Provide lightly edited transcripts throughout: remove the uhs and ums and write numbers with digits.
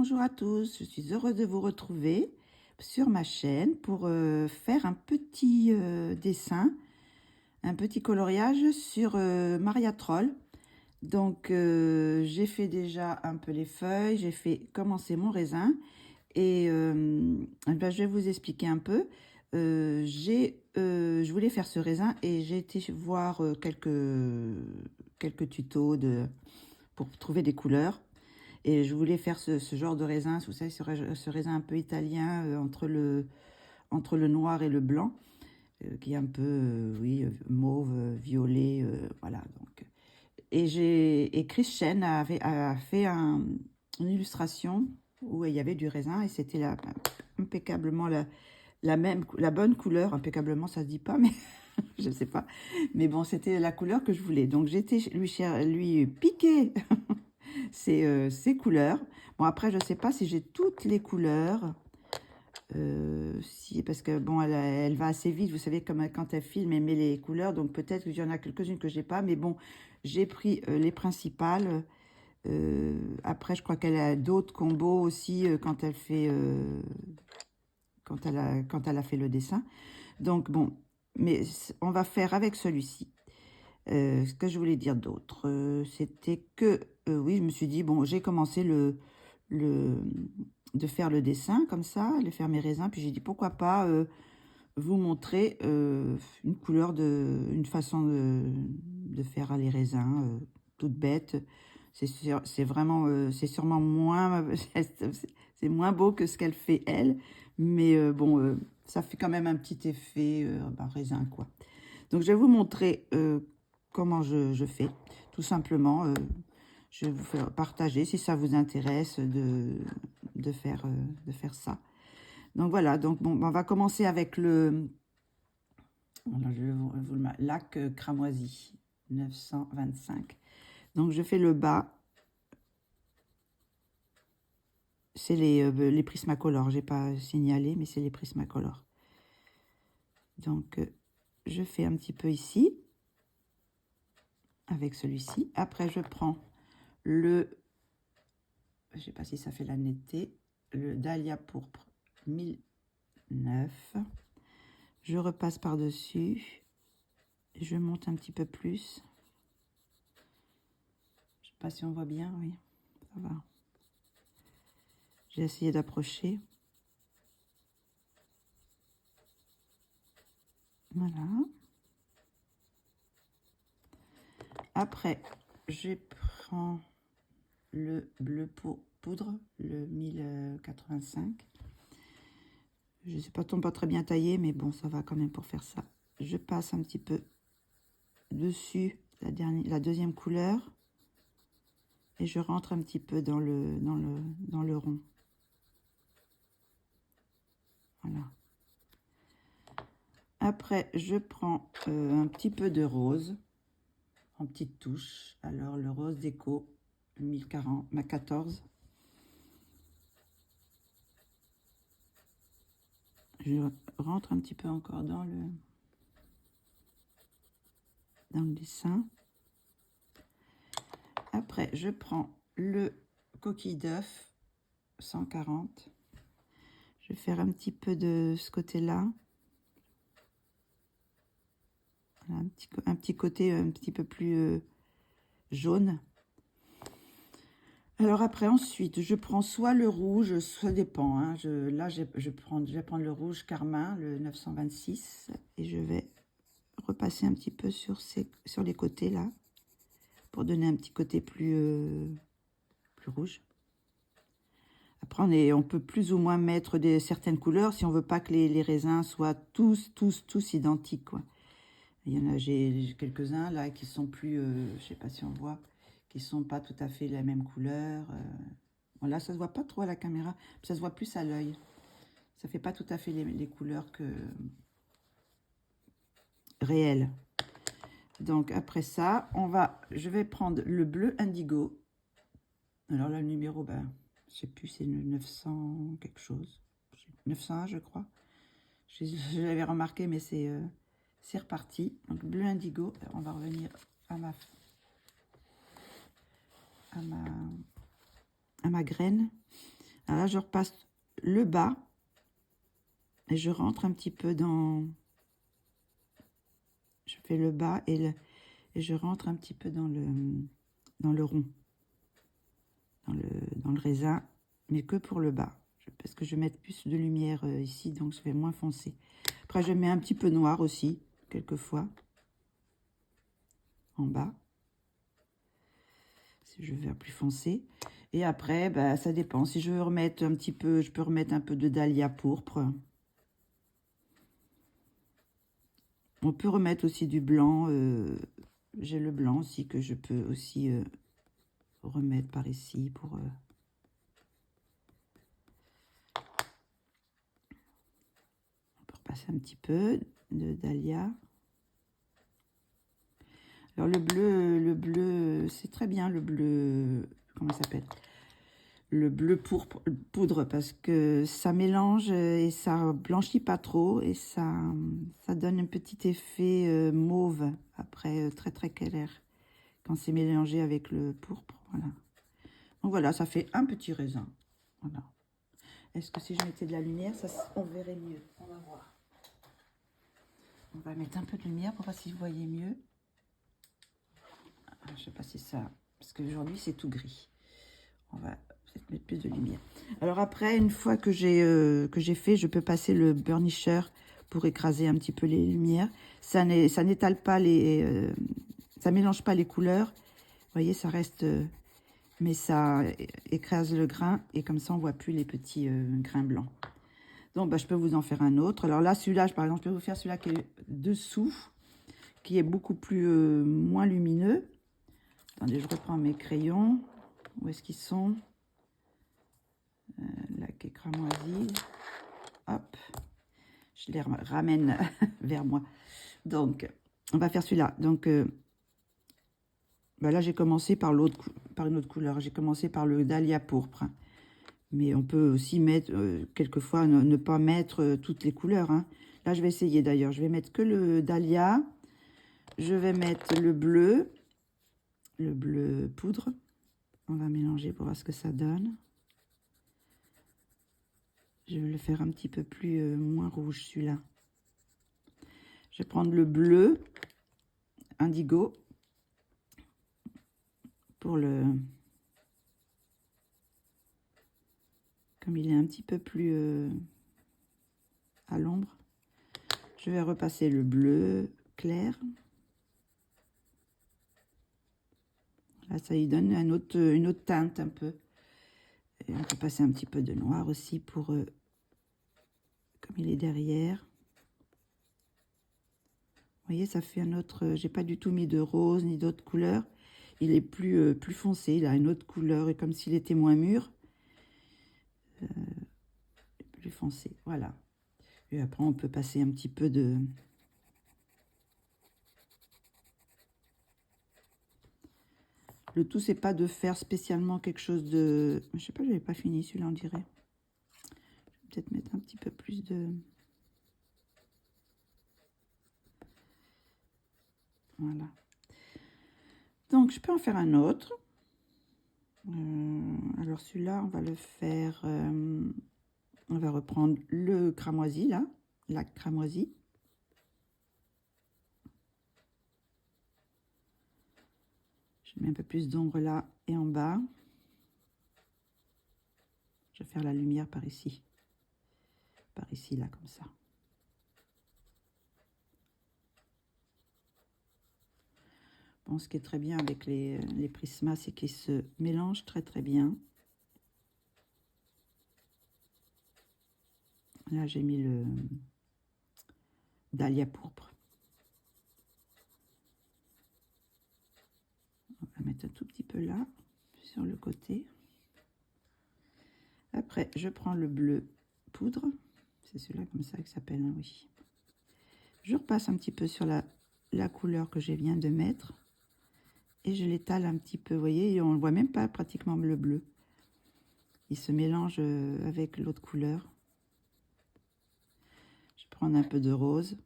Bonjour à tous, je suis heureuse de vous retrouver sur ma chaîne pour faire un petit dessin, un petit coloriage sur Maria Troll. Donc j'ai fait déjà un peu les feuilles, j'ai fait commencer mon raisin et ben, je vais vous expliquer un peu. Je voulais faire ce raisin et j'ai été voir quelques tutos pour trouver des couleurs. Et je voulais faire ce genre de raisin, vous savez, ce raisin un peu italien entre le noir et le blanc, qui est un peu, oui, mauve, violet, voilà. Donc. Et Chris Chen a fait une illustration où il y avait du raisin et c'était impeccablement la bonne couleur. Impeccablement, ça se dit pas, mais je ne sais pas. Mais bon, c'était la couleur que je voulais. Donc j'étais lui piquer ces couleurs. Bon, après, je ne sais pas si j'ai toutes les couleurs. Parce que, bon, elle va assez vite. Vous savez, comme quand elle filme, elle met les couleurs. Donc, peut-être qu'il y en a quelques-unes que j'ai pas. Mais bon, j'ai pris les principales. Après, je crois qu'elle a d'autres combos aussi quand elle fait... quand elle a fait le dessin. Donc, bon, mais on va faire avec celui-ci. Ce que je voulais dire d'autre, c'était que, oui, je me suis dit, bon, j'ai commencé de faire le dessin comme ça, de faire mes raisins, puis j'ai dit, pourquoi pas vous montrer une façon de faire les raisins, toute bête. C'est vraiment, c'est sûrement moins, c'est moins beau que ce qu'elle fait, elle, mais bon, ça fait quand même un petit effet raisin, quoi. Donc, je vais vous montrer comment je fais, tout simplement. Je vais vous faire partager si ça vous intéresse de faire ça. Donc, voilà. Donc, bon, on va commencer avec alors, je vais vous le mettre, lac cramoisi 925. Donc, je fais le bas. C'est les Prismacolor. Je n'ai pas signalé, mais c'est les Prismacolor. Donc, je fais un petit peu ici avec celui-ci. Après, je prends je ne sais pas si ça fait la netteté, le Dahlia pourpre 1009. Je repasse par-dessus. Je monte un petit peu plus. Je ne sais pas si on voit bien, oui, ça va. J'ai essayé d'approcher. Voilà. Après, je prends le bleu poudre, le 1085. Je ne sais pas, tombe pas très bien taillé, mais bon, ça va quand même pour faire ça. Je passe un petit peu dessus la deuxième couleur et je rentre un petit peu dans le rond. Voilà. Après, je prends un petit peu de rose en petite touche. Alors, le rose déco 1040, 14. Je rentre un petit peu encore dans le dessin. Après, je prends le coquille d'œuf 140. Je vais faire un petit peu de ce côté-là. Voilà, un petit côté un petit peu plus jaune. Alors après, ensuite, je prends soit le rouge, ça dépend. Hein, je vais prendre le rouge carmin, le 926, et je vais repasser un petit peu sur les côtés là, pour donner un petit côté plus rouge. Après, on peut plus ou moins mettre certaines couleurs si on veut pas que les raisins soient tous identiques, quoi. Il y en a, j'ai quelques-uns là qui sont plus, je sais pas si on voit, qui sont pas tout à fait la même couleur. Bon, là, ça se voit pas trop à la caméra, ça se voit plus à l'œil. Ça fait pas tout à fait les couleurs réelles. Donc après ça, je vais prendre le bleu indigo. Alors là, le numéro, ben, je sais plus, c'est le 900 quelque chose. 901, je crois. Je l'avais remarqué, mais c'est reparti. Donc bleu indigo. On va revenir à ma graine. Alors là, je repasse le bas et je rentre un petit peu dans... Je fais le bas et je rentre un petit peu dans le rond, dans le raisin, mais que pour le bas. Parce que je vais mettre plus de lumière ici, donc je vais moins foncer. Après, je mets un petit peu noir aussi, quelquefois, en bas, si je veux faire plus foncé. Et après, bah, ça dépend. Si je veux remettre un petit peu, je peux remettre un peu de dahlia pourpre. On peut remettre aussi du blanc. J'ai le blanc aussi que je peux aussi remettre par ici pour... on peut repasser un petit peu de dahlia. Alors le bleu, c'est très bien le bleu, comment ça s'appelle? Le bleu pourpre, poudre, parce que ça mélange et ça blanchit pas trop et ça donne un petit effet mauve après, très très clair quand c'est mélangé avec le pourpre. Voilà. Donc voilà, ça fait un petit raisin. Voilà. Est-ce que si je mettais de la lumière, on verrait mieux? On va voir. On va mettre un peu de lumière pour voir si vous voyez mieux. Je sais pas si ça... Parce qu'aujourd'hui, c'est tout gris. On va peut-être mettre plus de lumière. Alors après, une fois que j'ai fait, je peux passer le burnisher pour écraser un petit peu les lumières. Ça n'étale pas les... ça mélange pas les couleurs. Vous voyez, ça reste... mais ça écrase le grain. Et comme ça, on voit plus les petits grains blancs. Donc, bah, je peux vous en faire un autre. Alors là, celui-là, par exemple, je peux vous faire celui-là qui est dessous, qui est beaucoup plus moins lumineux. Attendez, je reprends mes crayons. Où est-ce qu'ils sont? Là, qui est cramoisi. Hop. Je les ramène vers moi. Donc, on va faire celui-là. Donc, bah là, j'ai commencé par une autre couleur. J'ai commencé par le dahlia pourpre. Mais on peut aussi mettre, quelquefois, ne pas mettre toutes les couleurs. Hein. Là, je vais essayer d'ailleurs. Je vais mettre que le dahlia. Je vais mettre le bleu poudre. On va mélanger pour voir ce que ça donne. Je vais le faire un petit peu plus moins rouge, celui-là. Je vais prendre le bleu indigo pour le... Comme il est un petit peu plus à l'ombre, je vais repasser le bleu clair. Là, ça y donne une autre teinte un peu. Et on peut passer un petit peu de noir aussi pour... comme il est derrière. Vous voyez, ça fait un autre... j'ai pas du tout mis de rose ni d'autres couleurs. Il est plus foncé, il a une autre couleur, et comme s'il était moins mûr. Plus foncé, voilà. Et après, on peut passer un petit peu de... Le tout, c'est pas de faire spécialement quelque chose de... Je sais pas, je n'avais pas fini celui-là, on dirait. Je vais peut-être mettre un petit peu plus de... Voilà. Donc, je peux en faire un autre. Alors, celui-là, on va le faire... on va reprendre le cramoisi, là. La cramoisi. Je mets un peu plus d'ombre là et en bas. Je vais faire la lumière par ici. Par ici, là, comme ça. Bon, ce qui est très bien avec les prismas, c'est qu'ils se mélangent très très bien. Là, j'ai mis le dahlia pourpre. On va mettre un tout petit peu là, sur le côté. Après, je prends le bleu poudre. C'est celui-là comme ça qu'il s'appelle, hein, oui. Je repasse un petit peu sur la couleur que je viens de mettre. Et je l'étale un petit peu, vous voyez, et on ne voit même pas pratiquement le bleu. Il se mélange avec l'autre couleur. Je vais prendre un peu de rose.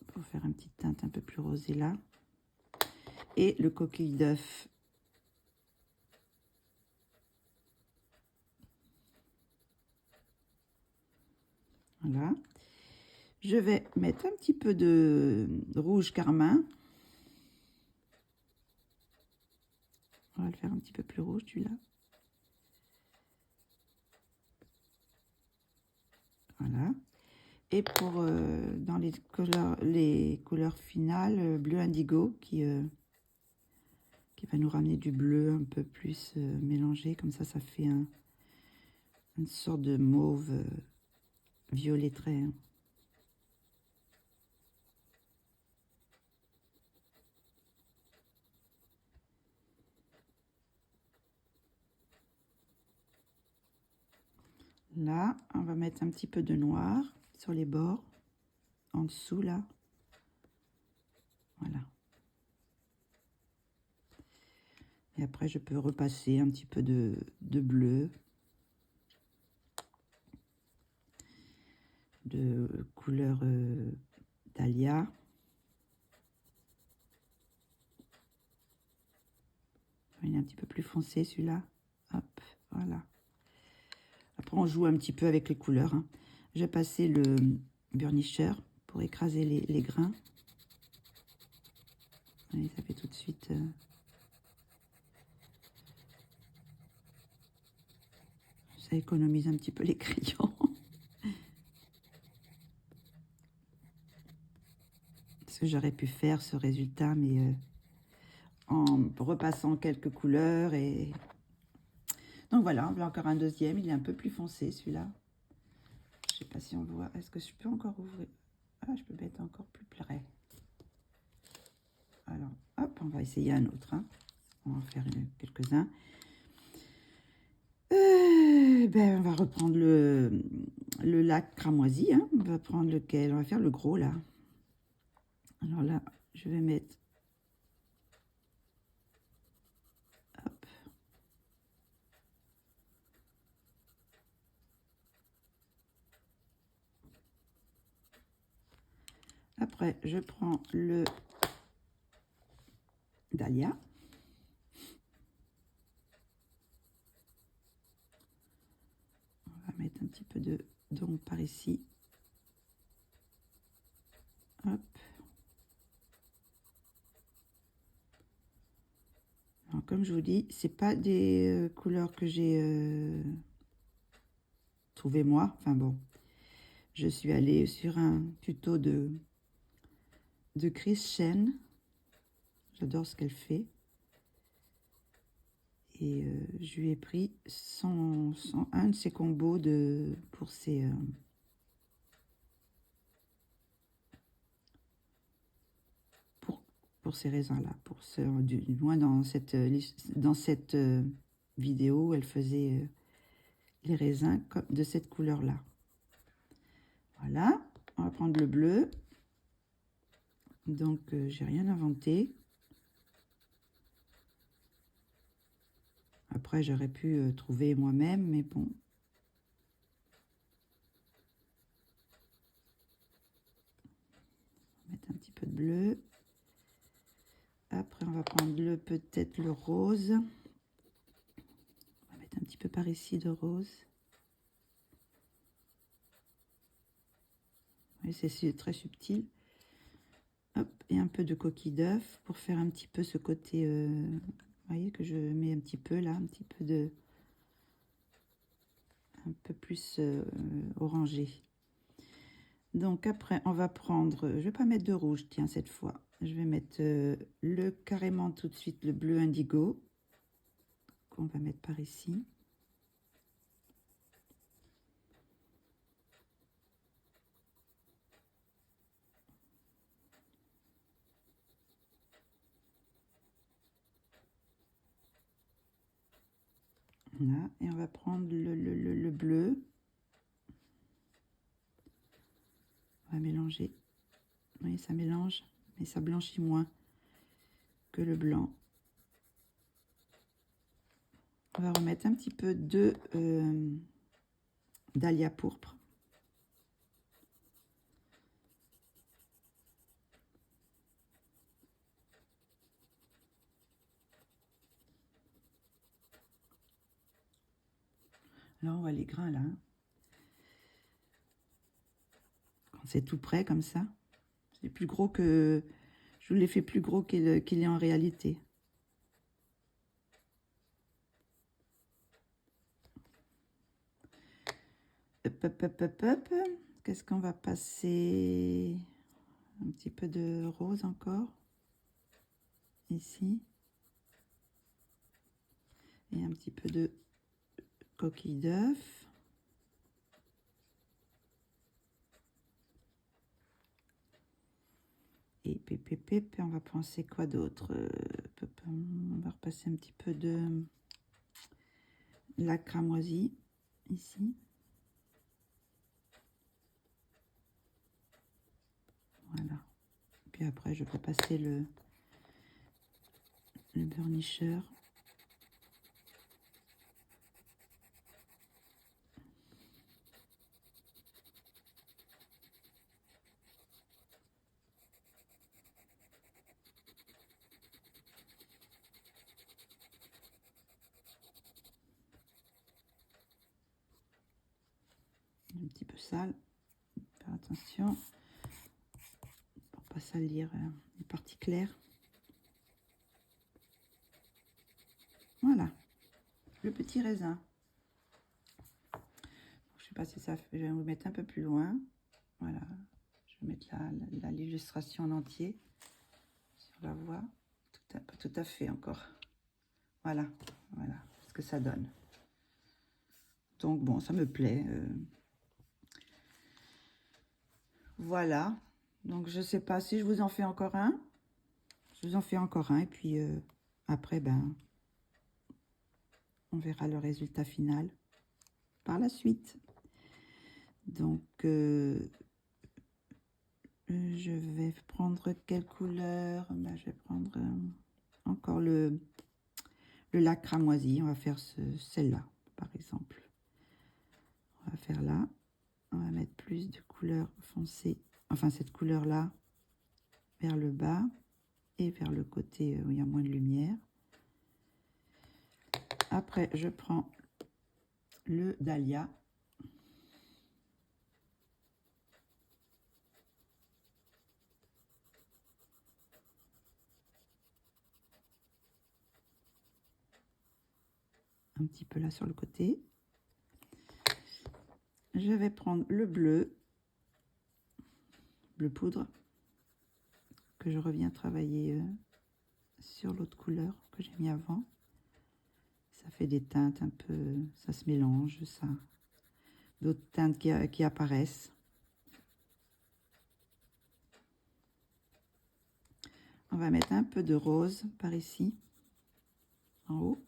Pour faire une petite teinte un peu plus rosée là. Et le coquille d'œuf Je vais mettre un petit peu de rouge carmin. On va le faire un petit peu plus rouge, celui-là. Voilà. Et pour dans les couleurs finales, bleu indigo qui va nous ramener du bleu un peu plus mélangé. Comme ça fait une sorte de mauve violettré. Hein. Là, on va mettre un petit peu de noir sur les bords, en dessous là. Voilà. Et après, je peux repasser un petit peu de bleu, de couleur dahlia. Il est un petit peu plus foncé celui-là. Hop, voilà. Après, on joue un petit peu avec les couleurs. Hein. J'ai passé le burnisher pour écraser les grains. Et ça fait tout de suite... ça économise un petit peu les crayons. Parce que j'aurais pu faire ce résultat, mais en repassant quelques couleurs. Et donc voilà, on voit encore un deuxième. Il est un peu plus foncé celui-là. Je sais pas si on voit. Est-ce que je peux encore ouvrir? Ah, je peux mettre encore plus près. Alors, hop, on va essayer un autre. Hein. On va en faire quelques-uns. Ben, on va reprendre le lac cramoisi. Hein. On va prendre lequel? On va faire le gros là. Alors là, je vais mettre... Hop. Après, je prends le dahlia. On va mettre un petit peu de don par ici. Hop. Alors, comme je vous dis, c'est pas des couleurs que j'ai trouvé moi. Enfin bon, je suis allée sur un tuto de Chris Chen. J'adore ce qu'elle fait. Et je lui ai pris un de ses combos pour ses... pour ces raisins-là, du moins dans cette vidéo, elle faisait les raisins de cette couleur-là. Voilà, on va prendre le bleu. Donc, j'ai rien inventé. Après, j'aurais pu trouver moi-même, mais bon. On va mettre un petit peu de bleu. Après, on va prendre peut-être le rose. On va mettre un petit peu par ici de rose. Oui, c'est très subtil. Hop, et un peu de coquille d'œuf pour faire un petit peu ce côté... vous voyez que je mets un petit peu là, un petit peu de... un peu plus orangé. Donc après, on va prendre... je vais pas mettre de rouge, tiens, cette fois. Je vais mettre carrément tout de suite le bleu indigo qu'on va mettre par ici. Voilà, et on va prendre le bleu. On va mélanger. Vous voyez, ça mélange, mais ça blanchit moins que le blanc. On va remettre un petit peu de dahlia pourpre. Là, on voit les grains là. Hein. C'est tout près comme ça. C'est plus gros que... Je vous l'ai fait plus gros qu'il est en réalité. Hop, hop, hop, hop, hop. Qu'est-ce qu'on va passer? Un petit peu de rose encore. Ici. Et un petit peu de coquille d'œuf. Et pépépép, on va penser quoi d'autre? On va repasser un petit peu de la cramoisie ici. Voilà. Puis après, je vais passer le burnisher. Un petit peu sale. Faire attention pour pas salir les parties claires. Voilà, le petit raisin. Je sais pas si ça fait, je vais vous mettre un peu plus loin. Voilà, je vais mettre l'illustration en entier sur la voie. Pas tout à fait encore. Voilà, voilà ce que ça donne. Donc bon, ça me plaît. Voilà, donc je sais pas si je vous en fais encore un. Je vous en fais encore un et puis après, ben, on verra le résultat final par la suite. Donc, je vais prendre quelle couleur? Ben, je vais prendre encore le lac cramoisi. On va faire celle-là, par exemple. On va faire là. On va mettre plus de couleur foncée. Enfin, cette couleur-là vers le bas et vers le côté où il y a moins de lumière. Après, je prends le dahlia. Un petit peu là sur le côté. Je vais prendre le bleu poudre, que je reviens travailler sur l'autre couleur que j'ai mis avant. Ça fait des teintes un peu, ça se mélange, ça. D'autres teintes qui apparaissent. On va mettre un peu de rose par ici, en haut.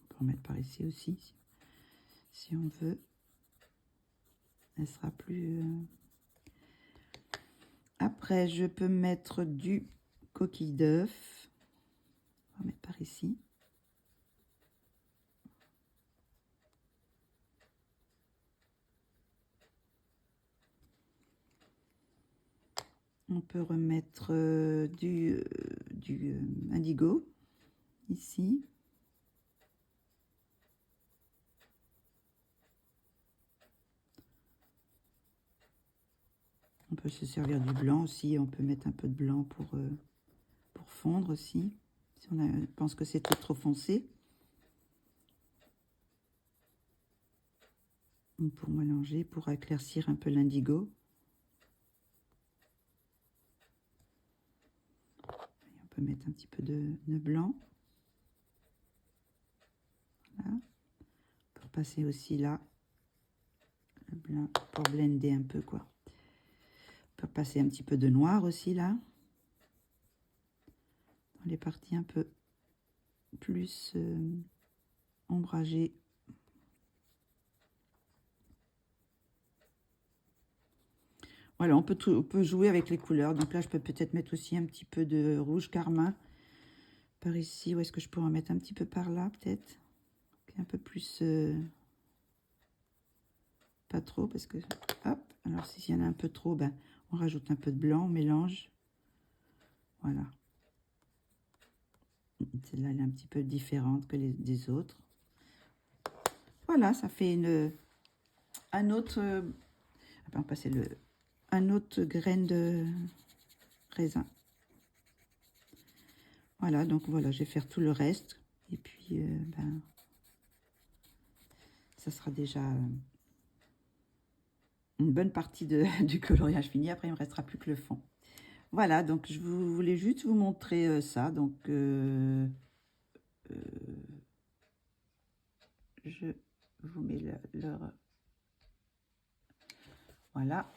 On peut en mettre par ici aussi, si on veut. Elle sera plus... Après, je peux mettre du coquille d'œuf. On va mettre par ici. On peut remettre du indigo ici. On peut se servir du blanc aussi. On peut mettre un peu de blanc pour fondre aussi. Si on pense que c'est trop foncé. Pour mélanger, pour éclaircir un peu l'indigo. On peut mettre un petit peu de blanc. Voilà. On peut passer aussi là, le blanc, pour blender un peu, quoi. On peut passer un petit peu de noir aussi là. Dans les parties un peu plus ombragées. Voilà, on peut jouer avec les couleurs. Donc là, je peux peut-être mettre aussi un petit peu de rouge carmin par ici. Ou est-ce que je pourrais en mettre un petit peu par là, peut-être? Un peu plus... pas trop, parce que... Hop, alors s'il y en a un peu trop, ben, on rajoute un peu de blanc, on mélange. Voilà. Celle-là, elle est un petit peu différente que des autres. voilà, ça fait un autre, on va passer un autre graine de raisin. Voilà, donc voilà, je vais faire tout le reste. Et puis, ça sera déjà une bonne partie du coloriage fini. Après, il ne me restera plus que le fond. Voilà, donc je voulais juste vous montrer ça. Donc, je vous mets voilà.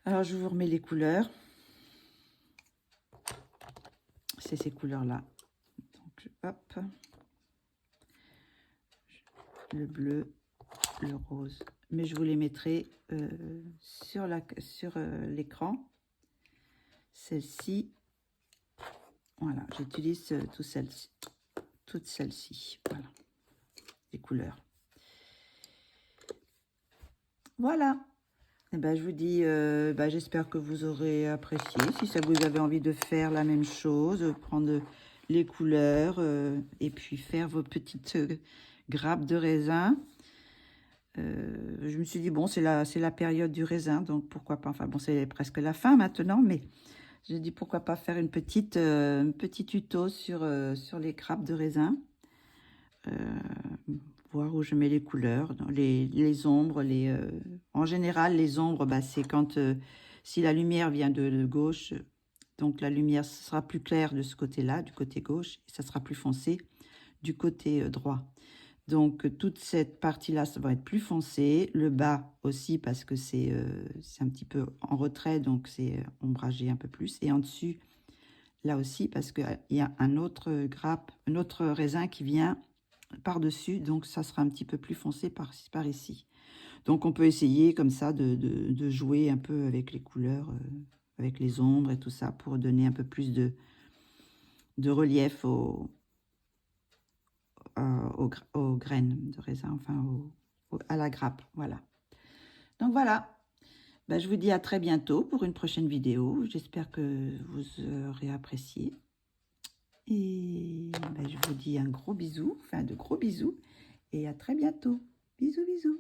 Alors, je vous remets les couleurs. C'est ces couleurs-là. Donc, hop. Le bleu, le rose. Mais je vous les mettrai sur l'écran. Celle-ci. Voilà, j'utilise toutes celles-ci. Voilà, les couleurs. Voilà. Et ben, je vous dis, j'espère que vous aurez apprécié. Si ça vous avez envie de faire la même chose, prendre les couleurs et puis faire vos petites grappes de raisin. Je me suis dit, bon, c'est la période du raisin, donc pourquoi pas. Enfin, bon, c'est presque la fin maintenant, mais j'ai dit, pourquoi pas faire un petit tuto sur les grappes de raisin. Voir où je mets les couleurs, dans les ombres. En général, les ombres, c'est quand si la lumière vient de gauche, donc la lumière sera plus claire de ce côté-là, du côté gauche, et ça sera plus foncé du côté droit. Donc toute cette partie-là, ça va être plus foncé. Le bas aussi, parce que c'est un petit peu en retrait, donc c'est ombragé un peu plus. Et en dessus, là aussi, parce qu'il y a un autre raisin qui vient par-dessus, donc ça sera un petit peu plus foncé par ici. Donc on peut essayer comme ça de jouer un peu avec les couleurs, avec les ombres et tout ça, pour donner un peu plus de relief aux graines de raisin, enfin à la grappe, voilà. Donc voilà, je vous dis à très bientôt pour une prochaine vidéo. J'espère que vous aurez apprécié. Et je vous dis un gros bisou, enfin de gros bisous, et à très bientôt. Bisous, bisous.